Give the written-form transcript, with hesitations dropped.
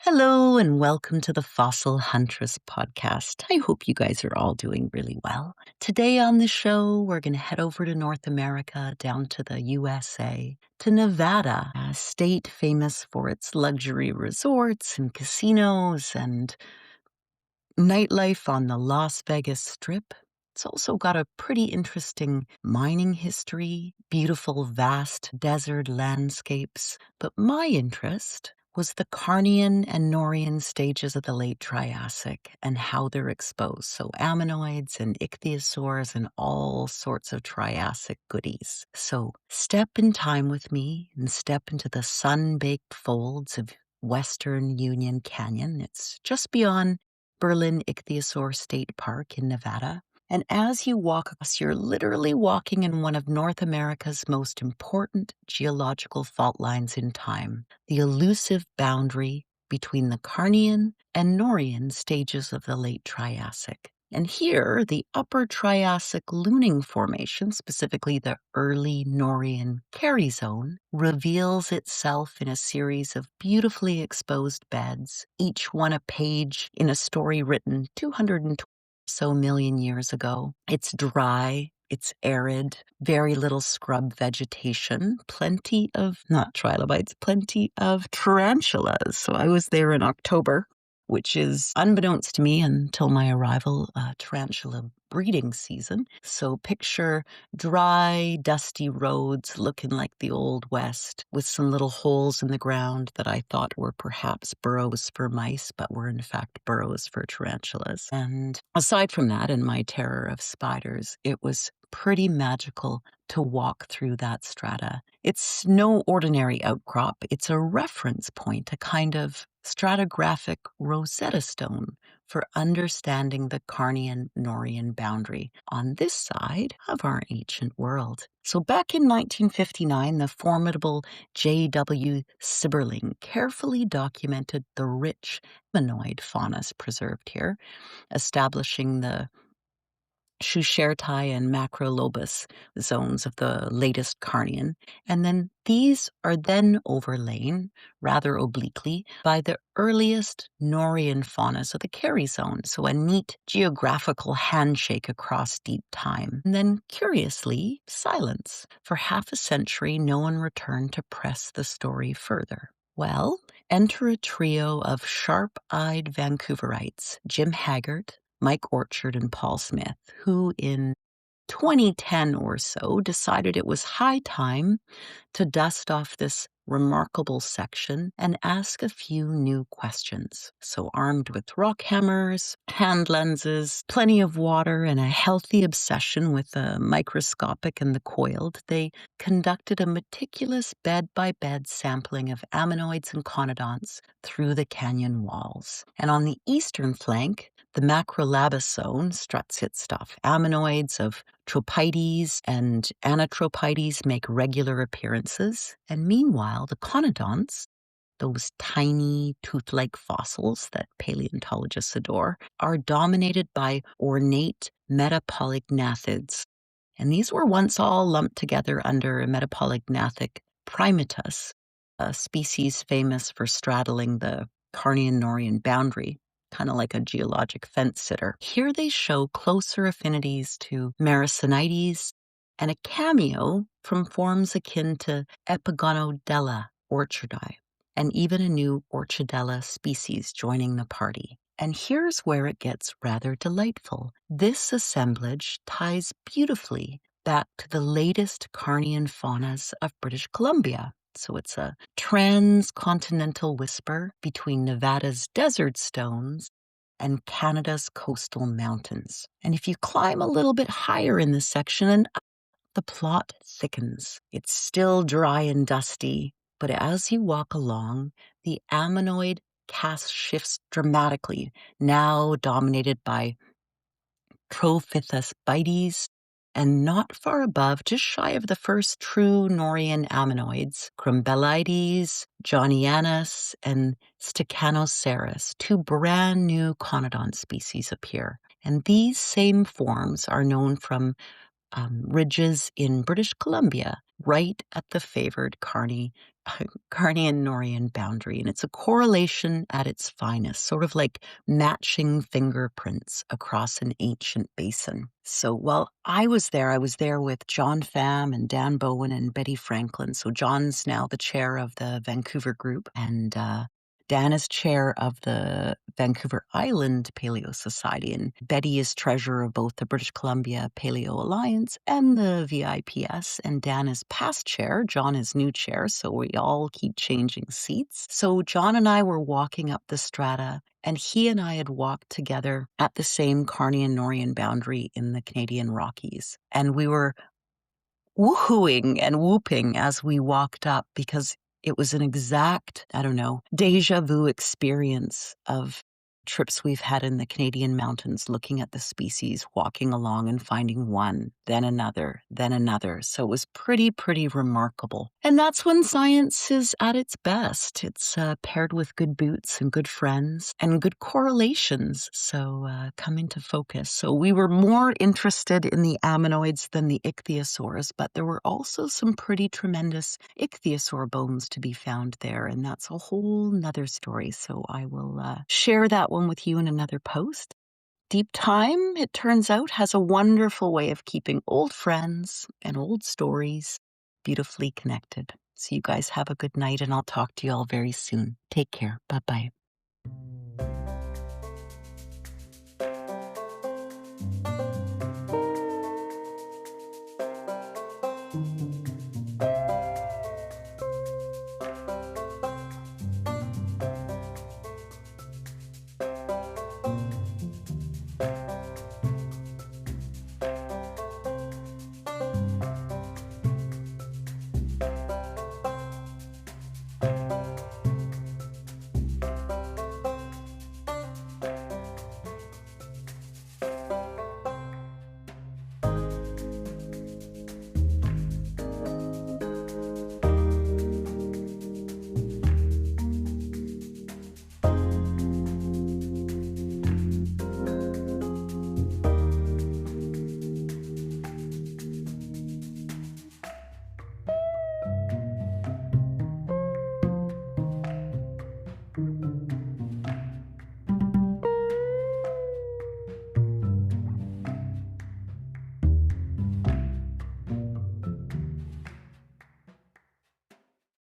Hello and welcome to the Fossil Huntress podcast. I hope you guys are all doing really well. Today on the show, we're going to head over to North America, down to the USA, to Nevada, a state famous for its luxury resorts and casinos and nightlife on the Las Vegas Strip. It's also got a pretty interesting mining history, beautiful, vast desert landscapes. But my interest was the Carnian and Norian stages of the Late Triassic and how they're exposed. So ammonoids and ichthyosaurs and all sorts of Triassic goodies. So step in time with me and step into the sun-baked folds of Western Union Canyon. It's just beyond Berlin-Ichthyosaur State Park in Nevada. And as you walk across, you're literally walking in one of North America's most important geological fault lines in time, the elusive boundary between the Carnian and Norian stages of the Late Triassic. And here, the Upper Triassic Luning Formation, specifically the Early Norian Kerri Zone, reveals itself in a series of beautifully exposed beds, each one a page in a story written 220 so million years ago. It's dry, it's arid, very little scrub vegetation, plenty of, not trilobites, plenty of tarantulas. So I was there in October, which is unbeknownst to me until my arrival, tarantula breeding season. So picture dry, dusty roads looking like the Old West with some little holes in the ground that I thought were perhaps burrows for mice, but were in fact burrows for tarantulas. And aside from that, and my terror of spiders, it was pretty magical to walk through that strata. It's no ordinary outcrop. It's a reference point, a kind of stratigraphic Rosetta Stone for understanding the Carnian-Norian boundary on this side of our ancient world. So back in 1959, the formidable J.W. Sibberling carefully documented the rich ammonoid faunas preserved here, establishing the Schuchertai and Macrolobus zones of the latest Carnian, and then these are then overlain, rather obliquely, by the earliest Norian faunas of the Kerri Zone, so a neat geographical handshake across deep time. And then, curiously, silence. For half a century, no one returned to press the story further. Well, enter a trio of sharp-eyed Vancouverites, Jim Haggart, Mike Orchard, and Paul Smith, who in 2010 or so decided it was high time to dust off this remarkable section and ask a few new questions. So armed with rock hammers, hand lenses, plenty of water, and a healthy obsession with the microscopic and the coiled, they conducted a meticulous bed-by-bed sampling of ammonoids and conodonts through the canyon walls. And on the eastern flank, the Macrolabus zone struts its stuff. Ammonoids of Tropides and Anatropides make regular appearances, and meanwhile, the Conodonts, those tiny tooth-like fossils that paleontologists adore, are dominated by ornate metapolygnathids. And these were once all lumped together under a metapolygnathic primatus, a species famous for straddling the Carnian-Norian boundary, kind of like a geologic fence-sitter. Here they show closer affinities to Marasonides and a cameo from forms akin to Epigonodella orchardi, and even a new Orchidella species joining the party. And here's where it gets rather delightful. This assemblage ties beautifully back to the latest Carnian faunas of British Columbia. So it's a transcontinental whisper between Nevada's desert stones and Canada's coastal mountains. And if you climb a little bit higher in this section, and the plot thickens. It's still dry and dusty, but as you walk along, the ammonoid cast shifts dramatically, now dominated by Trophythus bites, and not far above, just shy of the first true Norian ammonoids, Crumbellides, Johnianus, and Stichanoceras, two brand new conodont species appear. And these same forms are known from ridges in British Columbia, right at the favored Carnian and Norian boundary, and it's a correlation at its finest, sort of like matching fingerprints across an ancient basin. So while I was there with John Pham and Dan Bowen and Betty Franklin. So John's now the chair of the Vancouver group, and Dan is chair of the Vancouver Island Paleo Society, and Betty is treasurer of both the British Columbia Paleo Alliance and the VIPS, and Dan is past chair, John is new chair, so we all keep changing seats. So John and I were walking up the strata, and he and I had walked together at the same Carnian and Norian boundary in the Canadian Rockies, and we were woohooing and whooping as we walked up because it was an exact, I don't know, deja vu experience of trips we've had in the Canadian mountains, looking at the species, walking along and finding one, then another, then another. So it was pretty remarkable. And that's when science is at its best. It's paired with good boots and good friends and good correlations. So come into focus. So we were more interested in the ammonoids than the ichthyosaurs, but there were also some pretty tremendous ichthyosaur bones to be found there. And that's a whole nother story. So I will share that one with you in another post. Deep Time, it turns out, has a wonderful way of keeping old friends and old stories beautifully connected. So you guys have a good night, and I'll talk to you all very soon. Take care. Bye-bye.